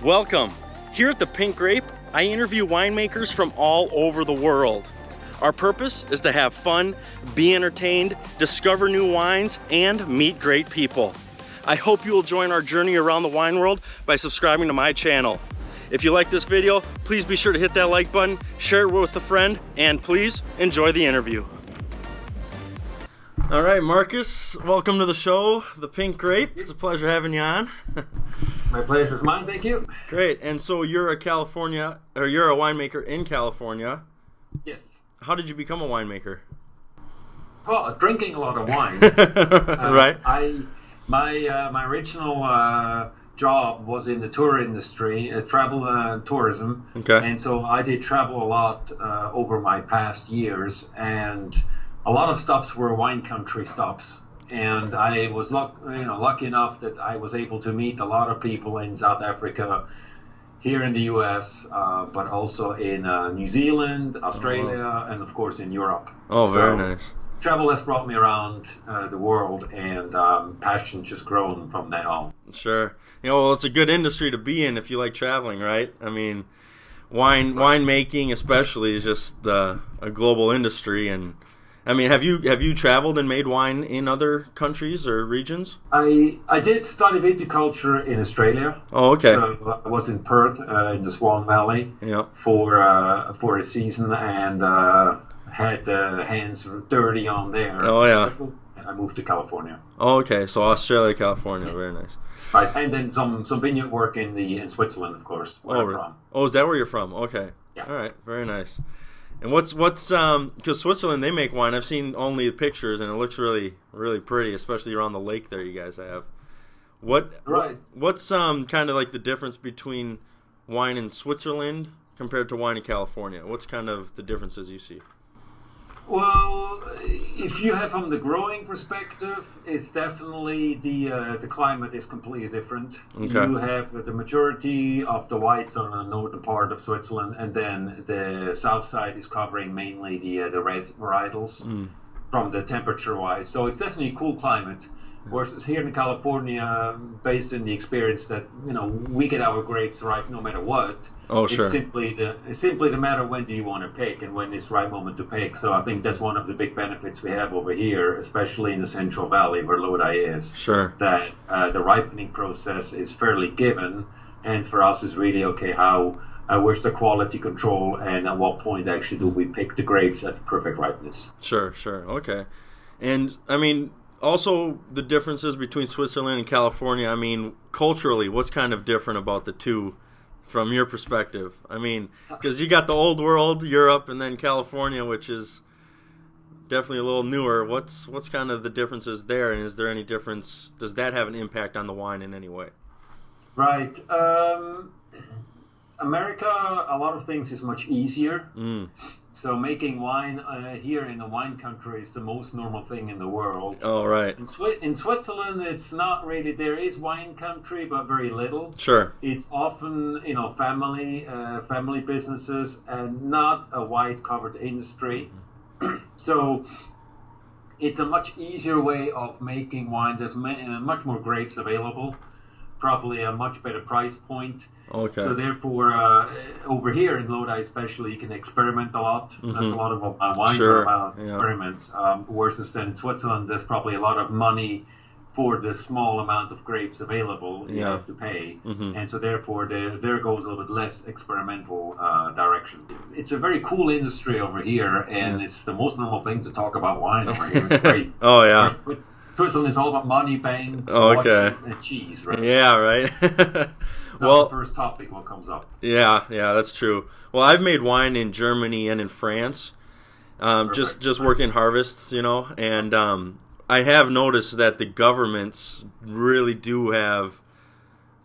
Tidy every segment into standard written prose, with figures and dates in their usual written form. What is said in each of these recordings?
Welcome. Here at the Pink Grape, I interview winemakers from all over the world. Our purpose is to have fun, be entertained, discover new wines, and meet great people. I hope you will join our journey around the wine world by subscribing to my channel. If you like this video, please be sure to hit that like button, share it with a friend, and please enjoy the interview. All right, Markus, welcome to the show, the Pink Grape. It's a pleasure having you on. My pleasure is mine, thank you. Great, and so you're a winemaker in California. Yes. How did you become a winemaker? Well, drinking a lot of wine. Right. My original job was in the tour industry, travel and tourism. Okay. And so I did travel a lot over my past years, and a lot of stops were wine country stops. And I was lucky enough that I was able to meet a lot of people in South Africa, here in the US, but also in New Zealand, Australia, and of course in Europe. Oh, very nice. Travel has brought me around the world, and passion just grown from then on. Sure. Well, it's a good industry to be in if you like traveling, right? I mean, winemaking especially is just a global industry, and I mean, have you traveled and made wine in other countries or regions? I did study viticulture in Australia. Oh, okay. So I was in Perth, in the Swan Valley, for a season, and had hands dirty on there. Oh, yeah. I moved to California. Oh, okay. So Australia, California, very nice. Right, and then some vineyard work in Switzerland, of course, where I'm from. Oh, is that where you're from? Okay. Yeah. All right, very nice. And what's because Switzerland, they make wine. I've seen only the pictures, and it looks really, really pretty, especially around the lake there you guys have. What's kind of like the difference between wine in Switzerland compared to wine in California? What's kind of the differences you see? Well, if you have from the growing perspective, it's definitely the climate is completely different. Okay. You have the majority of the whites on the northern part of Switzerland, and then the south side is covering mainly the red varietals from the temperature wise. So it's definitely a cool climate. Versus here in California, based on the experience that we get our grapes ripe no matter what. Oh, sure. It's simply the matter when do you want to pick and when is the right moment to pick. So I think that's one of the big benefits we have over here, especially in the Central Valley where Lodi is. Sure. That the ripening process is fairly given, and for us is really where's the quality control, and at what point actually do we pick the grapes at the perfect ripeness. Sure. Okay. And I mean, also, the differences between Switzerland and California, I mean, culturally, what's kind of different about the two from your perspective? I mean, because you got the old world, Europe, and then California, which is definitely a little newer. What's kind of the differences there, and is there any difference? Does that have an impact on the wine in any way? Right. America, a lot of things is much easier. So making wine here in the wine country is the most normal thing in the world. Oh, right. In Switzerland, it's not really. There is wine country, but very little. Sure. It's often family businesses and not a wide covered industry. So it's a much easier way of making wine. There's much more grapes available. Probably a much better price point. Okay. So therefore, over here in Lodi especially, you can experiment a lot. That's a lot of what my wines are about, experiments. Versus then in Switzerland, there's probably a lot of money for the small amount of grapes available you have to pay. And so therefore, there goes a little bit less experimental direction. It's a very cool industry over here, and it's the most normal thing to talk about wine over here. It's great. Oh, yeah. Switzerland is all about money, banks, watches, and cheese, right? Yeah, right. Well, the first topic what comes up. Yeah, that's true. Well, I've made wine in Germany and in France, just working harvests, and I have noticed that the governments really do have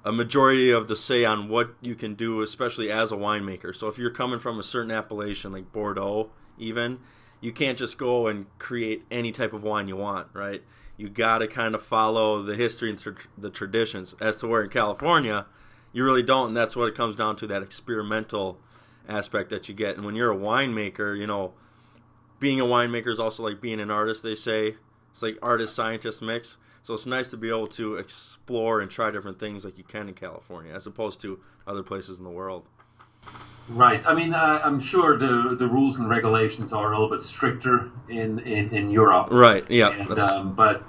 a majority of the say on what you can do, especially as a winemaker. So if you're coming from a certain appellation, like Bordeaux even, you can't just go and create any type of wine you want, right? You got to kind of follow the history and the traditions. As to where in California, you really don't, and that's what it comes down to, that experimental aspect that you get. And when you're a winemaker, being a winemaker is also like being an artist, they say. It's like artist-scientist mix. So it's nice to be able to explore and try different things like you can in California, as opposed to other places in the world. Right. I mean, I'm sure the rules and regulations are a little bit stricter in Europe. Right. Yeah. And, but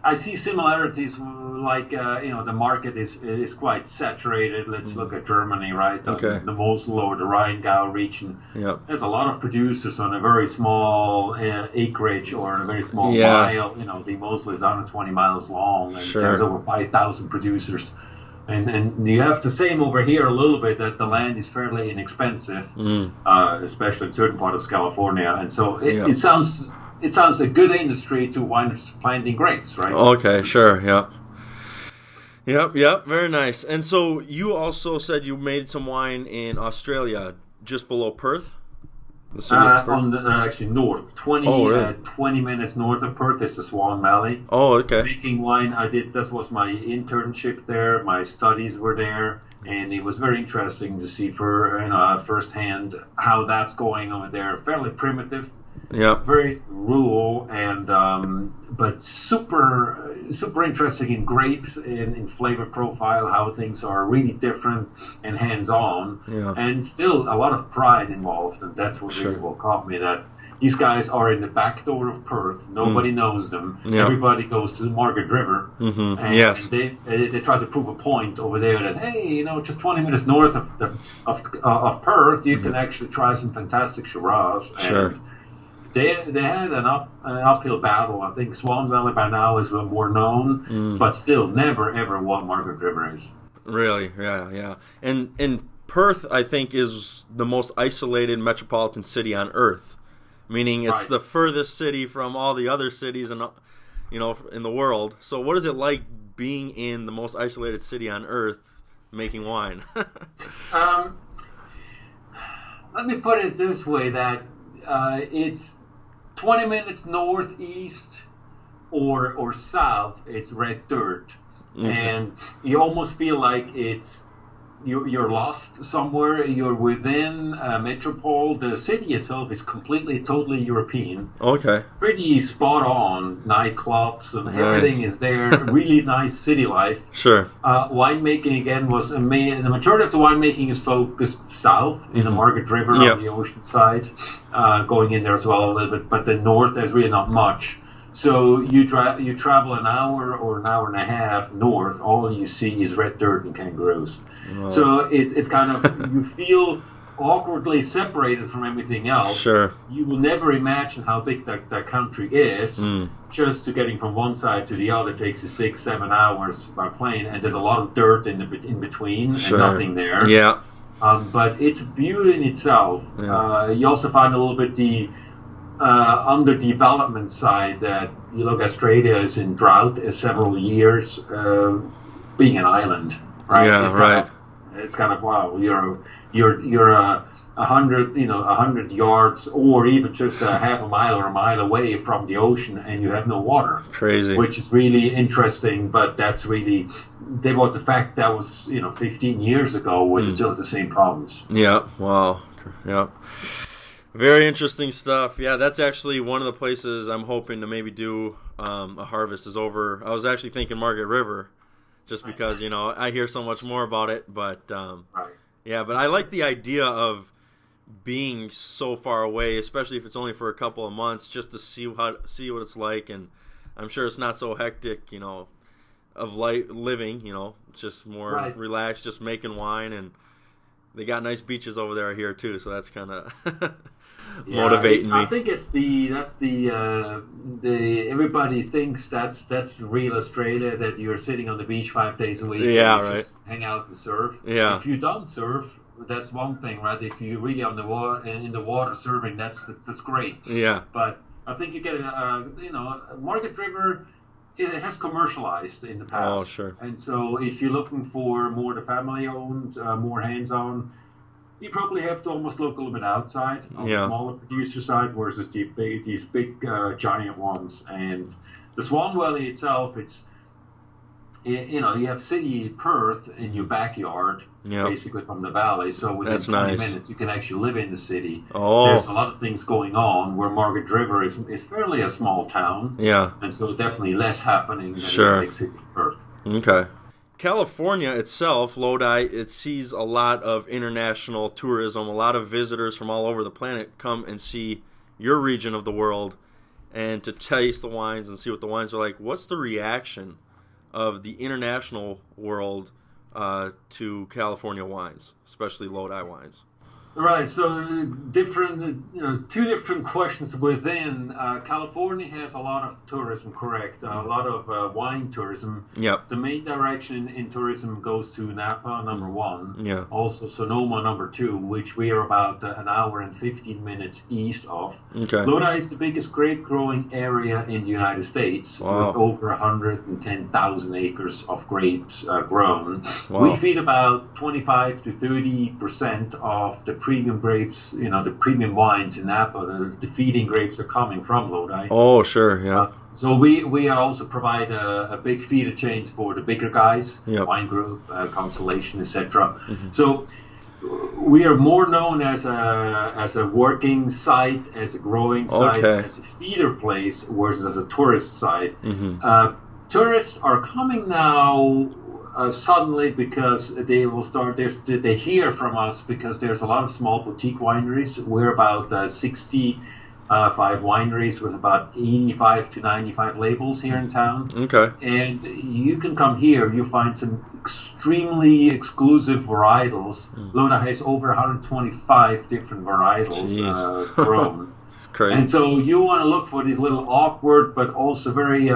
I see similarities. Like the market is quite saturated. Let's look at Germany, right? Okay. The Mosel or the Rheingau region. Yeah. There's a lot of producers on a very small acreage or a very small mile. The Mosel is 120 miles long, and there's over 5,000 producers. And you have the same over here a little bit, that the land is fairly inexpensive, especially in certain parts of California. And so it sounds a good industry to wine planting grapes, right? Okay, sure, yeah. Yep, very nice. And so you also said you made some wine in Australia, just below Perth? The city of Perth? Actually north, 20 minutes north of Perth is the Swan Valley. Oh, okay. Making wine, this was my internship there, my studies were there, and it was very interesting to see firsthand how that's going over there. Fairly primitive, very rural, and but super interesting in grapes and in flavor profile, how things are really different and hands-on, and still a lot of pride involved, and that's what really what caught me, that these guys are in the back door of Perth. Nobody knows them. Everybody goes to the Margaret River, and they try to prove a point over there that, hey, just 20 minutes north of Perth, you can actually try some fantastic Shiraz. And they had an uphill battle. I think Swan Valley by now is a little more known, but still never ever what Margaret River is. Really, yeah. And Perth, I think, is the most isolated metropolitan city on Earth, meaning it's the furthest city from all the other cities in the world. So, what is it like being in the most isolated city on Earth, making wine? Let me put it this way: that it's 20 minutes northeast or south, it's red dirt. And you almost feel like you're lost somewhere. You're within a metropole. The city itself is totally European. Okay. Pretty spot on. Nightclubs and everything is there. Really nice city life. Sure. Winemaking again was the majority of the winemaking is focused south in the Margaret River on the ocean side, going in there as well a little bit. But the north, there's really not much. So you travel an hour or an hour and a half north, all you see is red dirt and kangaroos. Oh. So it's kind of, you feel awkwardly separated from everything else. Sure. You will never imagine how big that country is. Just to getting from one side to the other takes you 6-7 hours by plane, and there's a lot of dirt in between and nothing there. Yeah. But it's a beauty in itself. Yeah. You also find a little bit the underdevelopment side, that you look, Australia is in drought several years, being an island, right? Yeah, It's kind of wow. You're 100 yards, or even just a half a mile or a mile away from the ocean, and you have no water. Crazy. Which is really interesting, but that's really there was the fact that was 15 years ago when you still had the same problems. Yeah. Wow. Yeah. Very interesting stuff. Yeah, that's actually one of the places I'm hoping to maybe do a harvest is over. I was actually thinking Margaret River, just because, I hear so much more about it. But, yeah, but I like the idea of being so far away, especially if it's only for a couple of months, just to see what it's like. And I'm sure it's not so hectic, of living, just more relaxed, just making wine. And they got nice beaches over there here, too, so that's kind of... motivating me. I think that's the everybody thinks that's real Australia, that you're sitting on the beach 5 days a week. Just hang out and surf. Yeah. If you don't surf, that's one thing, right? If you're really on the water and in the water surfing, that's great. Yeah. But I think you get Margaret River. It has commercialized in the past. Oh, sure. And so if you're looking for more the family-owned, more hands-on, you probably have to almost look a little bit outside on the smaller producer side versus these big giant ones. And the Swan Valley itself, you know, you have city Perth in your backyard, basically from the valley. So within 20 minutes, you can actually live in the city. Oh. There's a lot of things going on. Where Margaret River is fairly a small town. Yeah. And so definitely less happening than in the big city Perth. Okay. California itself, Lodi, it sees a lot of international tourism. A lot of visitors from all over the planet come and see your region of the world and to taste the wines and see what the wines are like. What's the reaction of the international world to California wines, especially Lodi wines? Right, so two different questions within. California has a lot of tourism, correct? A lot of wine tourism. Yep. The main direction in tourism goes to Napa, number one. Yeah. Also Sonoma, number two, which we are about an hour and 15 minutes east of. Okay. Lodi is the biggest grape growing area in the United States, with over 110,000 acres of grapes grown. Wow. We feed about 25 to 30% of the premium grapes, you know, the premium wines in Napa. The feeding grapes are coming from Lodi. Oh, sure, yeah. So we also provide a big feeder chains for the bigger guys, Wine Group, Constellation, etc. Mm-hmm. So we are more known as a working site, as a growing site, as a feeder place, versus as a tourist site. Mm-hmm. Tourists are coming now suddenly because they will start. They hear from us because there's a lot of small boutique wineries. We're about 65 wineries with about 85 to 95 labels here in town. Okay. And you can come here. You find some extremely exclusive varietals. Lodi has over 125 different varietals grown. Crazy. And so you want to look for these little awkward but also very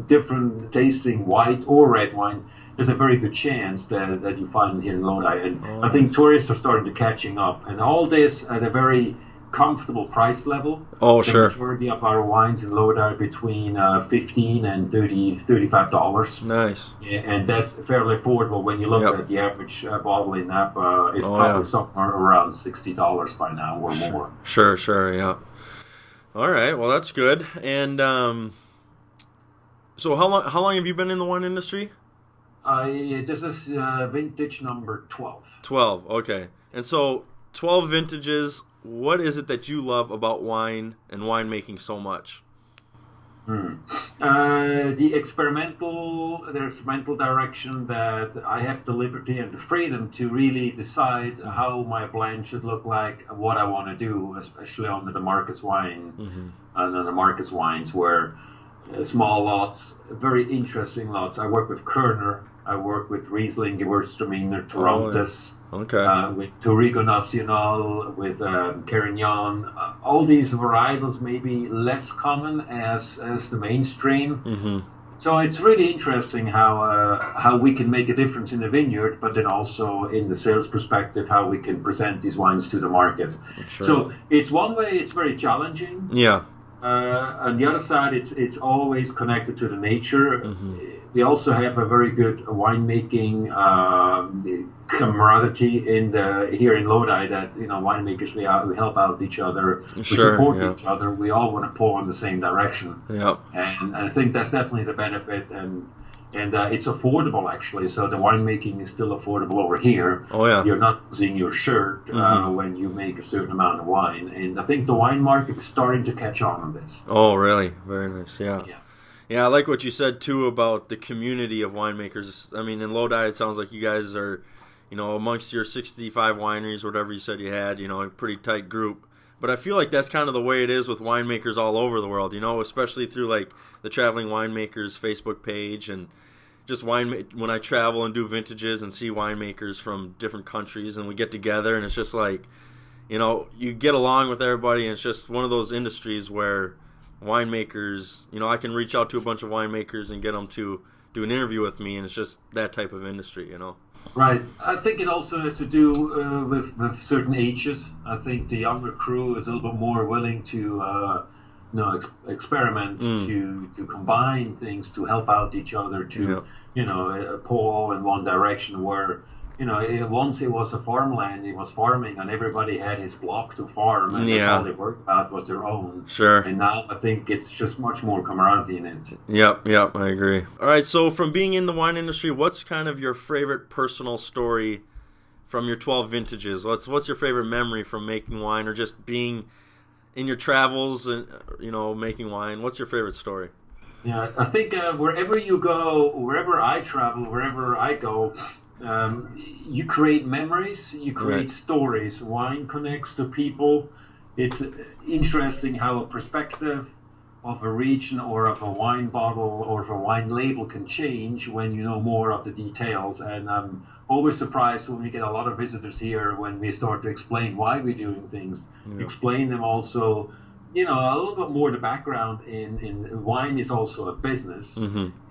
different tasting white or red wine. There's a very good chance that you find here in Lodi. And I think tourists are starting to catching up. And all this at a very comfortable price level. Oh, the sure. The majority of our wines in Lodi are between $15 and $35. Nice. And that's fairly affordable when you look at the average bottle in Napa is probably somewhere around $60 by now or more. Sure, yeah. All right, well, that's good. And so how long have you been in the wine industry? This is vintage number 12. 12, okay. And so 12 vintages, what is it that you love about wine and winemaking so much? The experimental direction that I have the liberty and the freedom to really decide how my blend should look like, what I want to do, especially under the Markus wine and the Markus wines, where small lots, very interesting lots. I work with Kerner, I work with Riesling, Gewürztraminer, Torontes. With Tourigo Nacional, with Carignan, all these varietals may be less common as the mainstream. So it's really interesting how we can make a difference in the vineyard, but then also in the sales perspective, how we can present these wines to the market. Sure. So it's one way, it's very challenging. Yeah. On the other side, it's always connected to the nature. We also have a very good winemaking camaraderie here in Lodi that, you know, winemakers, we help out each other, we support each other, we all want to pull in the same direction. And I think that's definitely the benefit, and it's affordable actually. So the winemaking is still affordable over here. You're not losing your shirt when you make a certain amount of wine, and I think the wine market is starting to catch on this. Oh, really? Very nice. Yeah, I like what you said too about the community of winemakers. I mean, in Lodi, it sounds like you guys are, you know, amongst your 65 wineries, whatever you said you had, you know, a pretty tight group. But I feel like that's kind of the way it is with winemakers all over the world, you know, especially through like the Traveling Winemakers Facebook page, and just when I travel and do vintages and see winemakers from different countries, and we get together, and it's just like, you know, you get along with everybody, and it's just one of those industries where winemakers, you know, I can reach out to a bunch of winemakers and get them to do an interview with me, and it's just that type of industry, you know. Right. I think it also has to do with certain ages. I think the younger crew is a little bit more willing to experiment, to combine things, to help out each other, to pull all in one direction. Where once it was a farmland, it was farming, and everybody had his block to farm, and that's all they worked about was their own. Sure. And now I think it's just much more camaraderie in it. Yep, I agree. All right, so from being in the wine industry, what's kind of your favorite personal story from your 12 vintages? What's your favorite memory from making wine, or just being in your travels and making wine? What's your favorite story? Yeah, I think wherever you go, wherever I travel, wherever I go, you create memories, you create stories. Wine connects to people. It's interesting how a perspective of a region or of a wine bottle or of a wine label can change when you know more of the details. And I'm always surprised when we get a lot of visitors here when we start to explain why we're doing things, explain them also, a little bit more the background in wine is also a business.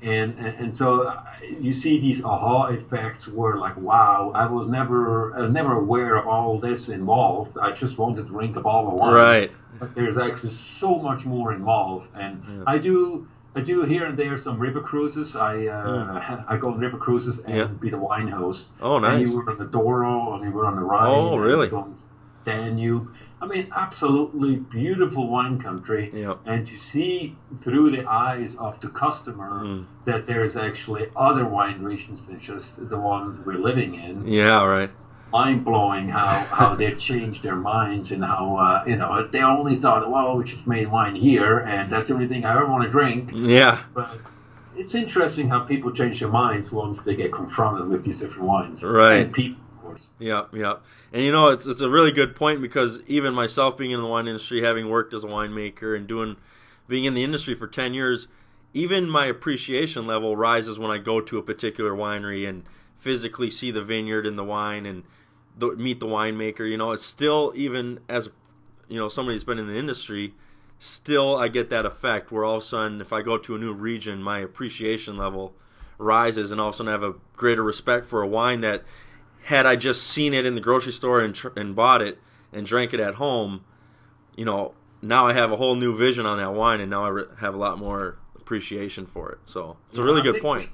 And so you see these aha effects where like, wow, I was never aware of all this involved. I just wanted to drink a bottle of wine. Right. But there's actually so much more involved. And I do here and there some river cruises. I go on river cruises and be the wine host. Oh, nice. And you were on the Douro, and you were on the Rhine. Oh, really? Danube. I mean, absolutely beautiful wine country. Yep. And to see through the eyes of the customer that there's actually other wine regions than just the one we're living in. Yeah, right. Mind-blowing how they changed their minds and how, they only thought, well, we just made wine here, and that's the only thing I ever want to drink. Yeah. But it's interesting how people change their minds once they get confronted with these different wines. Right. And people. Yep. And it's a really good point, because even myself being in the wine industry, having worked as a winemaker and being in the industry for 10 years, even my appreciation level rises when I go to a particular winery and physically see the vineyard and the wine and meet the winemaker. It's still, even as somebody who's been in the industry, still I get that effect where all of a sudden if I go to a new region, my appreciation level rises, and all of a sudden I have a greater respect for a wine that, had I just seen it in the grocery store and bought it and drank it at home, now I have a whole new vision on that wine, and now I have a lot more appreciation for it. So it's a really good point.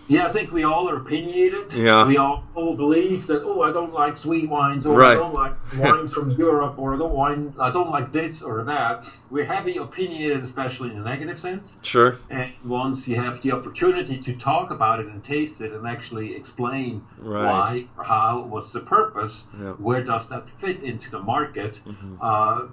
I think we all are opinionated. Yeah. We all believe that, I don't like sweet wines, or I don't like wines from Europe, or I don't like this or that. We're heavy opinionated, especially in a negative sense. Sure. And once you have the opportunity to talk about it and taste it and actually explain why or how, what's the purpose, where does that fit into the market,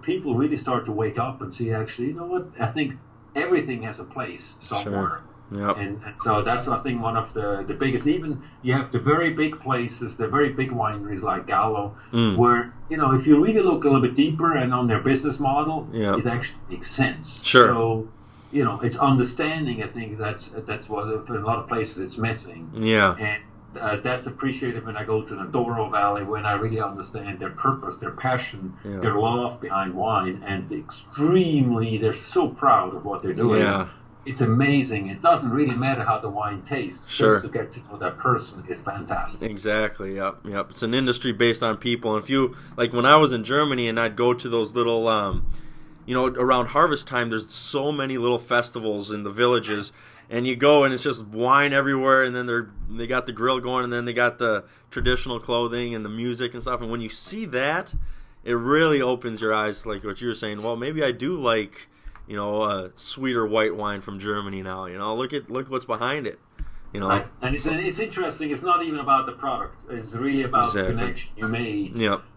people really start to wake up and see, actually, you know what, I think everything has a place somewhere. Sure. Yep. And so that's, I think, one of the biggest. Even you have the very big places, the very big wineries like Gallo, where, if you really look a little bit deeper and on their business model, it actually makes sense. Sure. So, it's understanding. I think that's what in a lot of places it's missing. Yeah. And that's appreciated when I go to the Douro Valley, when I really understand their purpose, their passion, their love behind wine, and they're so proud of what they're doing. Yeah. It's amazing. It doesn't really matter how the wine tastes. Sure. Just to get to know that person is fantastic. Exactly. Yep. It's an industry based on people. And if you, like when I was in Germany and I'd go to those little, around harvest time, there's so many little festivals in the villages, and you go and it's just wine everywhere, and then they got the grill going, and then they got the traditional clothing and the music and stuff. And when you see that, it really opens your eyes, like what you were saying. Well, maybe I do like, a sweeter white wine from Germany now. Look what's behind it. And it's interesting. It's not even about the product. It's really about the connection you made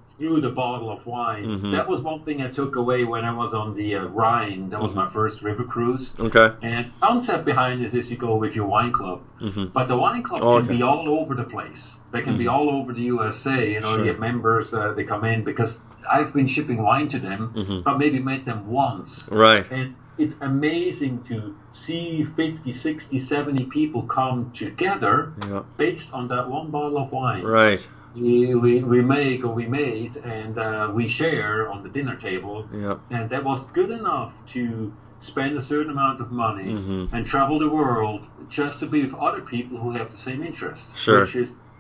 through the bottle of wine. Mm-hmm. That was one thing I took away when I was on the Rhine. That was my first river cruise. Okay. And the concept behind this is you go with your wine club. Mm-hmm. But the wine club can be all over the place. They can be all over the USA. You get members, they come in because I've been shipping wine to them, but maybe met them once. Right. And it's amazing to see 50, 60, 70 people come together based on that one bottle of wine. Right. We made, and we share on the dinner table. Yep. And that was good enough to spend a certain amount of money and travel the world just to be with other people who have the same interests. Sure.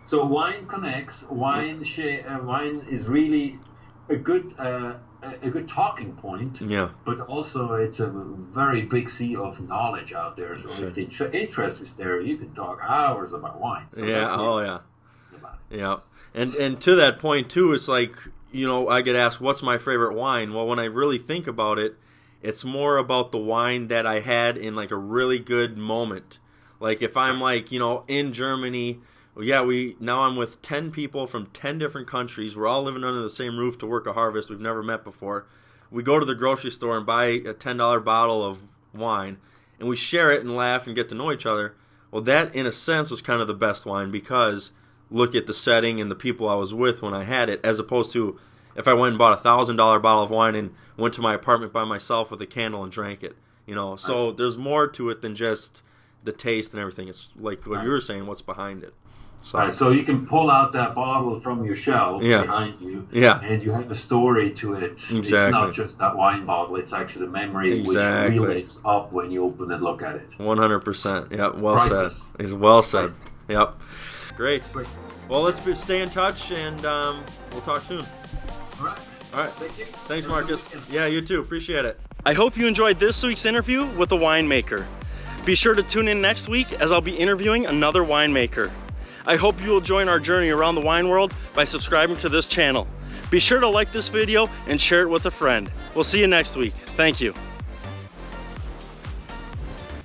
So wine connects. Wine is really a good talking point. Yeah. But also it's a very big sea of knowledge out there. So if the interest is there, you can talk hours about wine. So Yeah. And to that point too, it's like, you know, I get asked what's my favorite wine. Well, when I really think about it, it's more about the wine that I had in like a really good moment. Like if I'm like, you know, in Germany, yeah, now I'm with 10 people from 10 different countries. We're all living under the same roof to work a harvest. We've never met before. We go to the grocery store and buy a $10 bottle of wine, and we share it and laugh and get to know each other. Well, that in a sense was kind of the best wine, because look at the setting and the people I was with when I had it, as opposed to if I went and bought a $1,000 bottle of wine and went to my apartment by myself with a candle and drank it. You know, so there's more to it than just the taste and everything. It's like what you were saying, what's behind it. So, right, so you can pull out that bottle from your shelf behind you, and you have a story to it. Exactly. It's not just that wine bottle, it's actually the memory which relays up when you open and look at it. 100%. Yeah, well Priceless. said. It's well said. Priceless. Yep. Great. Well, let's stay in touch, and we'll talk soon. All right. Thank you. Thanks, Marcus. Yeah, you too. Appreciate it. I hope you enjoyed this week's interview with a winemaker. Be sure to tune in next week as I'll be interviewing another winemaker. I hope you will join our journey around the wine world by subscribing to this channel. Be sure to like this video and share it with a friend. We'll see you next week. Thank you.